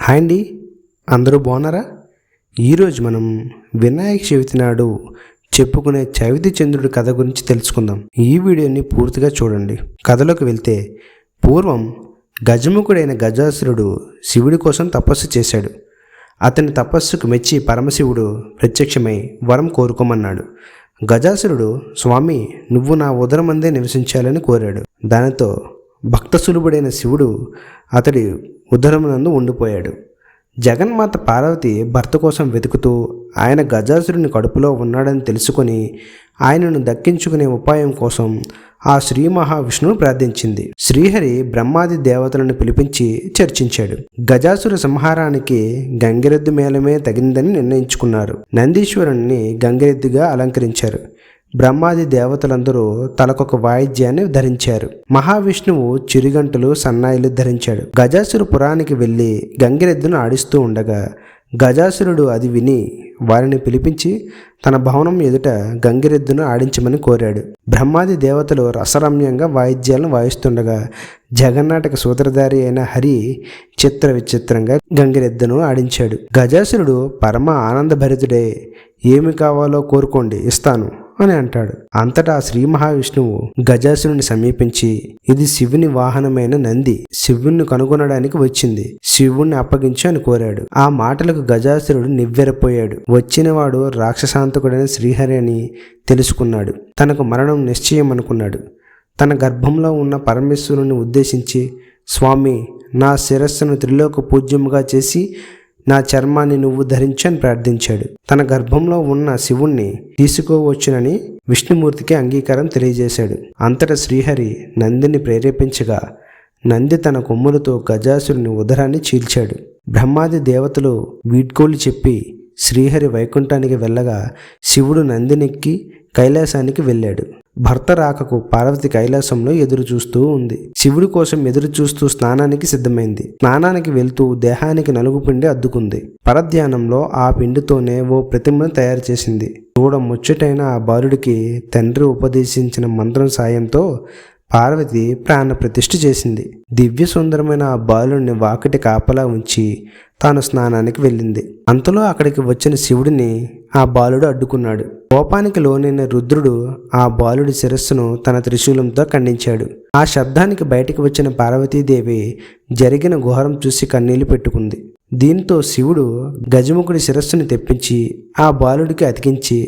Hi అండి, అందరూ బాగున్నారా? ఈరోజు మనం వినాయక చవితి నాడు చెప్పుకునే చవితి చంద్రుడి కథ గురించి తెలుసుకుందాం. ఈ వీడియోని పూర్తిగా చూడండి. కథలోకి వెళ్తే, పూర్వం గజముఖుడైన గజాసురుడు శివుడి కోసం తపస్సు చేశాడు. అతని తపస్సుకు మెచ్చి పరమశివుడు ప్రత్యక్షమై వరం కోరుకోమన్నాడు. గజాసురుడు, స్వామి, నువ్వు నా ఉదరమందే నివసించాలని కోరాడు. దానితో భక్తసులుబుడైన శివుడు అతడి ఉదరమునందు ఉండిపోయాడు. జగన్మాత పార్వతి భర్త కోసం వెతుకుతూ ఆయన గజాసురుని కడుపులో ఉన్నాడని తెలుసుకొని ఆయనను దక్కించుకునే ఉపాయం కోసం ఆ శ్రీ మహావిష్ణువును ప్రార్థించింది. శ్రీహరి బ్రహ్మాది దేవతలను పిలిపించి చర్చించాడు. గజాసుర సంహారానికి గంగిరెద్దు మేళమే తగిందని నిర్ణయించుకున్నారు. నందీశ్వరుణ్ణి గంగిరెద్దుగా అలంకరించారు. బ్రహ్మాది దేవతలందరూ తలకొక వాయిద్యాన్ని ధరించారు. మహావిష్ణువు చిరుగంటలు, సన్నాయిలు ధరించాడు. గజాసురు పురానికి వెళ్ళి గంగిరెద్దును ఆడిస్తూ ఉండగా గజాసురుడు అది విని వారిని పిలిపించి తన భవనం ఎదుట గంగిరెద్దును ఆడించమని కోరాడు. బ్రహ్మాది దేవతలు రసరమ్యంగా వాయిద్యాలను వాయిస్తుండగా జగన్నాటక సూత్రధారి అయిన హరి చిత్ర విచిత్రంగా గంగిరెద్దును ఆడించాడు. గజాసురుడు పరమ ఆనందభరితుడై, ఏమి కావాలో కోరుకోండి, ఇస్తాను అని అంటాడు. అంతటా శ్రీ మహావిష్ణువు గజాసురుని సమీపించి, ఇది శివుని వాహనమైన నంది, శివుణ్ణి కనుగొనడానికి వచ్చింది, శివుణ్ణి అప్పగించు అని కోరాడు. ఆ మాటలకు గజాసురుడు నివ్వెరపోయాడు. వచ్చినవాడు రాక్షసాంతకుడైన శ్రీహరి అని తెలుసుకున్నాడు. తనకు మరణం నిశ్చయం అనుకున్నాడు. తన గర్భంలో ఉన్న పరమేశ్వరుని ఉద్దేశించి, స్వామి, నా శిరస్సును త్రిలోక పూజ్యముగా చేసి నా చర్మాన్ని నువ్వు ధరించని ప్రార్థించాడు. తన గర్భంలో ఉన్న శివుణ్ణి తీసుకోవచ్చునని విష్ణుమూర్తికి అంగీకారం తెలియజేశాడు. అంతటా శ్రీహరి నందిని ప్రేరేపించగా నంది తన కొమ్ములతో గజాసురుని ఉదరాన్ని చీల్చాడు. బ్రహ్మాది దేవతలు వీడ్కోలు చెప్పి శ్రీహరి వైకుంఠానికి వెళ్ళగా శివుడు నందినెక్కి కైలాసానికి వెళ్ళాడు. భర్త రాకకు పార్వతి కైలాసంలో ఎదురు చూస్తూ ఉంది. శివుడి కోసం ఎదురు చూస్తూ స్నానానికి సిద్ధమైంది. స్నానానికి వెళ్తూ దేహానికి నలుగు పిండి అద్దుకుంది. పరధ్యానంలో ఆ పిండితోనే ఓ ప్రతిమను తయారు చేసింది. చూడ ముచ్చటైన ఆ బాలుడికి తండ్రి ఉపదేశించిన మంత్రం సాయంతో పార్వతి ప్రాణ ప్రతిష్ఠ చేసింది. దివ్య సుందరమైన ఆ బాలుడిని వాకిటి కాపలా ఉంచి తాను స్నానానికి వెళ్ళింది. అంతలో అక్కడికి వచ్చిన శివుడిని ఆ బాలుడు అడ్డుకున్నాడు. కోపానికి లోనైన రుద్రుడు ఆ బాలుడి శిరస్సును తన త్రిశూలంతో ఖండించాడు. ఆ శబ్దానికి బయటికి వచ్చిన పార్వతీదేవి జరిగిన ఘోరం చూసి కన్నీళ్లు పెట్టుకుంది. దీంతో శివుడు గజముఖుడి శిరస్సుని తెప్పించి ఆ బాలుడికి అతికించి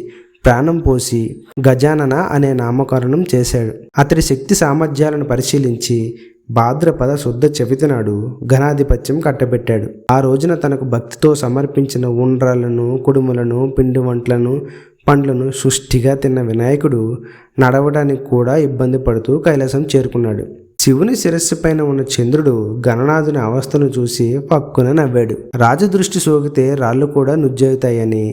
ప్రాణం పోసి గజానన అనే నామకరణం చేశాడు. అతడి శక్తి సామర్థ్యాలను పరిశీలించి భాద్రపద శుద్ధ చవితి నాడు ఘనాధిపత్యం కట్టబెట్టాడు. ఆ రోజున తనకు భక్తితో సమర్పించిన ఉండ్రాలను, కుడుములను, పిండి వంటలను, పండ్లను సుష్టిగా తిన్న వినాయకుడు నడవడానికి కూడా ఇబ్బంది పడుతూ కైలాసం చేరుకున్నాడు. శివుని శిరస్సు పైన ఉన్న చంద్రుడు గణనాథుని అవస్థను చూసి పక్కున నవ్వాడు. రాజదృష్టి సోకితే రాళ్ళు కూడా నుజ్జవుతాయని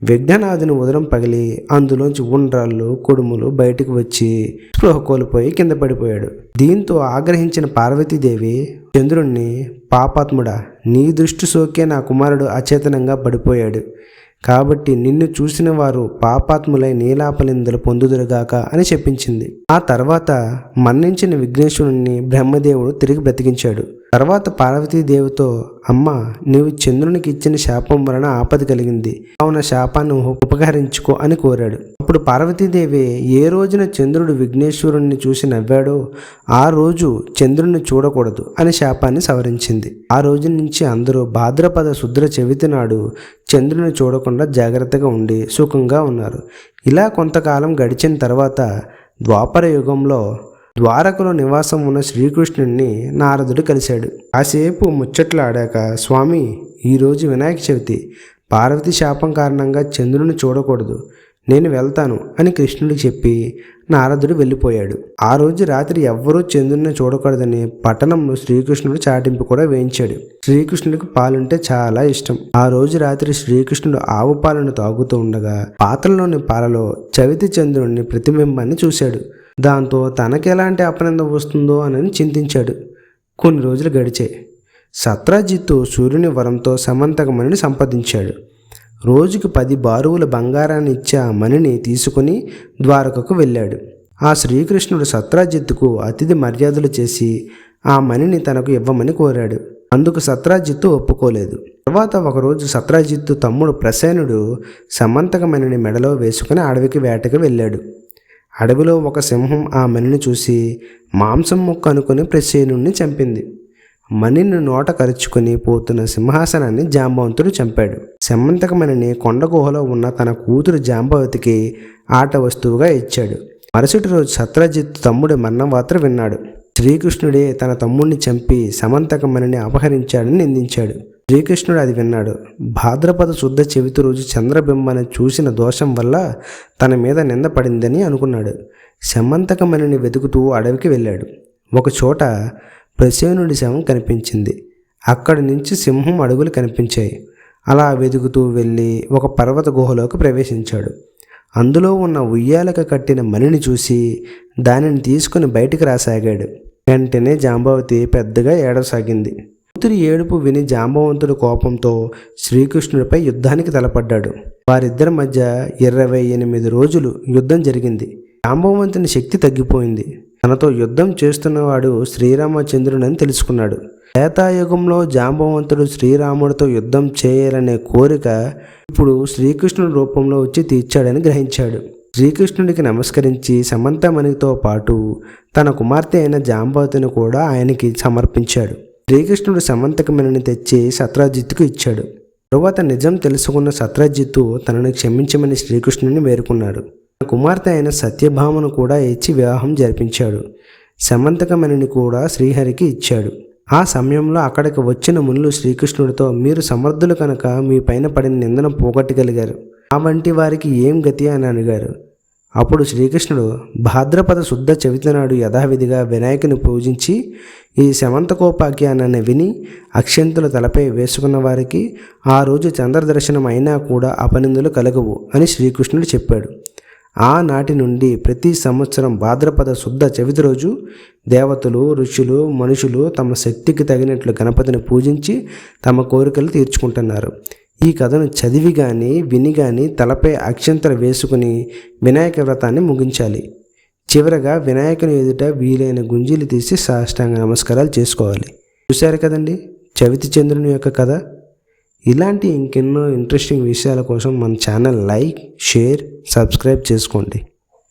విఘ్ననాథుని ఉదరం పగిలి అందులోంచి ఉండ్రాళ్ళు, కుడుములు బయటకు వచ్చి స్పృహ కోల్పోయి కింద పడిపోయాడు. దీంతో ఆగ్రహించిన పార్వతీదేవి చంద్రుణ్ణి, పాపాత్ముడా, నీ దృష్టి సోకే నా కుమారుడు అచేతనంగా పడిపోయాడు, కాబట్టి నిన్ను చూసిన వారు పాపాత్ములై నీలాపలిందలు పొందుదురుగాక అని చెప్పించింది. ఆ తర్వాత మన్నించిన విఘ్నేశ్వరుణ్ణి బ్రహ్మదేవుడు తిరిగి బ్రతికించాడు. తర్వాత పార్వతీదేవితో, అమ్మ, నీవు చంద్రునికి ఇచ్చిన శాపం వలన ఆపద కలిగింది, కావున శాపాన్ని ఉపకరించుకో అని కోరాడు. అప్పుడు పార్వతీదేవి ఏ రోజున చంద్రుడు విఘ్నేశ్వరుణ్ణి చూసి నవ్వాడో ఆ రోజు చంద్రుణ్ణి చూడకూడదు అని శాపాన్ని సవరించింది. ఆ రోజు నుంచి అందరూ భాద్రపద శుద్ర చవితి నాడు చంద్రుని చూడకుండా జాగ్రత్తగా ఉండి సుఖంగా ఉన్నారు. ఇలా కొంతకాలం గడిచిన తర్వాత ద్వాపర యుగంలో ద్వారకలో నివాసం ఉన్న శ్రీకృష్ణుణ్ణి నారదుడు కలిశాడు. కాసేపు ముచ్చట్లు ఆడాక, స్వామి, ఈరోజు వినాయక చవితి, పార్వతి శాపం కారణంగా చంద్రుని చూడకూడదు, నేను వెళ్తాను అని కృష్ణుడికి చెప్పి నారదుడు వెళ్ళిపోయాడు. ఆ రోజు రాత్రి ఎవ్వరూ చంద్రుని చూడకూడదని పట్టణంలో శ్రీకృష్ణుడు చాటింపు కూడా వేయించాడు. శ్రీకృష్ణుడికి పాలంటే చాలా ఇష్టం. ఆ రోజు రాత్రి శ్రీకృష్ణుడు ఆవు పాలను తాగుతూ ఉండగా పాత్రలోని పాలలో చవితి చంద్రుడిని ప్రతిబింబాన్ని చూశాడు. దాంతో తనకెలాంటి అపనింద వస్తుందో అని చింతించాడు. కొన్ని రోజులు గడిచాయి. సత్రాజిత్తు సూర్యుని వరంతో సమంతకమణిని సంపాదించాడు. రోజుకు 10 బారువుల బంగారాన్ని ఇచ్చే ఆ మణిని తీసుకుని ద్వారకకు వెళ్ళాడు. ఆ శ్రీకృష్ణుడు సత్రాజిత్తుకు అతిథి మర్యాదలు చేసి ఆ మణిని తనకు ఇవ్వమని కోరాడు. అందుకు సత్రాజిత్తు ఒప్పుకోలేదు. తర్వాత ఒకరోజు సత్రాజిత్తు తమ్ముడు ప్రసేనుడు సమంతకమణిని మెడలో వేసుకుని అడవికి వేటకి వెళ్ళాడు. అడవిలో ఒక సింహం ఆ మణిని చూసి మాంసం ముక్క అనుకుని ప్రసేనుణ్ణి చంపింది. మణిని నోట కరుచుకుని పోతున్న సింహాసనాన్ని జాంబవంతుడు చంపాడు. సమంతకమణిని కొండ గుహలో ఉన్న తన కూతురు జాంబవతికి ఆట వస్తువుగా ఇచ్చాడు. మరుసటి రోజు సత్రజిత్తు తమ్ముడి మరణవార్త విన్నాడు. శ్రీకృష్ణుడే తన తమ్ముడిని చంపి సమంతకమణిని అపహరించాడని నిందించాడు. శ్రీకృష్ణుడు అది విన్నాడు. భాద్రపద శుద్ధ చవితి రోజు చంద్రబింబను చూసిన దోషం వల్ల తన మీద నింద పడిందని అనుకున్నాడు. సమంతకమణిని వెతుకుతూ అడవికి వెళ్ళాడు. ఒకచోట ప్రసేనుడి శవం కనిపించింది. అక్కడి నుంచి సింహం అడుగులు కనిపించాయి. అలా వెతుకుతూ వెళ్ళి ఒక పర్వత గుహలోకి ప్రవేశించాడు. అందులో ఉన్న ఉయ్యాలకు కట్టిన మణిని చూసి దానిని తీసుకుని బయటికి రాసాగాడు. వెంటనే జాంబవతి పెద్దగా ఏడవసాగింది. కూతురి ఏడుపు విని జాంబవంతుడు కోపంతో శ్రీకృష్ణుడిపై యుద్ధానికి తలపడ్డాడు. వారిద్దరి మధ్య 28 రోజులు యుద్ధం జరిగింది. జాంబవంతుని శక్తి తగ్గిపోయింది. తనతో యుద్ధం చేస్తున్నవాడు శ్రీరామచంద్రుడని తెలుసుకున్నాడు. త్రేతాయుగంలో జాంబవంతుడు శ్రీరాముడితో యుద్ధం చేయాలనే కోరిక ఇప్పుడు శ్రీకృష్ణుడి రూపంలో వచ్చి తీర్చాడని గ్రహించాడు. శ్రీకృష్ణుడికి నమస్కరించి సమంతమణితో పాటు తన కుమార్తె అయిన జాంబవతిని కూడా ఆయనకి సమర్పించాడు. శ్రీకృష్ణుడు సమంతకమణిని తెచ్చి సత్రాజిత్తుకు ఇచ్చాడు. తరువాత నిజం తెలుసుకున్న సత్రాజిత్తు తనను క్షమించమని శ్రీకృష్ణుని వేడుకున్నాడు. తన కుమార్తె అయిన సత్యభామను కూడా ఇచ్చి వివాహం జరిపించాడు. సమంతకమణిని కూడా శ్రీహరికి ఇచ్చాడు. ఆ సమయంలో అక్కడికి వచ్చిన మునులు శ్రీకృష్ణుడితో, మీరు సమర్థులు కనుక మీ పైన పడిన నిందను పోగొట్టగలిగారు. ఆ వంటి వారికి ఏం గతి అని అడిగారు. అప్పుడు శ్రీకృష్ణుడు, భాద్రపద శుద్ధ చవితి నాడు యథావిధిగా వినాయకుని పూజించి ఈ సమంతకోపాఖ్యానాన్ని విని అక్షంతులు తలపై వేసుకున్న వారికి ఆ రోజు చంద్రదర్శనం అయినా కూడా అపనిందులు కలగవు అని శ్రీకృష్ణుడు చెప్పాడు. ఆనాటి నుండి ప్రతి సంవత్సరం భాద్రపద శుద్ధ చవితి రోజు దేవతలు, ఋషులు, మనుషులు తమ శక్తికి తగినట్లు గణపతిని పూజించి తమ కోరికలు తీర్చుకుంటున్నారు. ఈ కథను చదివి కానీ విని కానీ తలపై అక్షంతలు వేసుకుని వినాయక వ్రతాన్ని ముగించాలి. చివరగా వినాయకుని ఎదుట వీలైన గుంజీలు తీసి సాష్టాంగ నమస్కారాలు చేసుకోవాలి. చూశారు కదండి చవితి చంద్రుని యొక్క కథ. ఇలాంటి ఇంకెన్నో ఇంట్రెస్టింగ్ విషయాల కోసం మన ఛానల్ లైక్, షేర్, సబ్స్క్రైబ్ చేసుకోండి.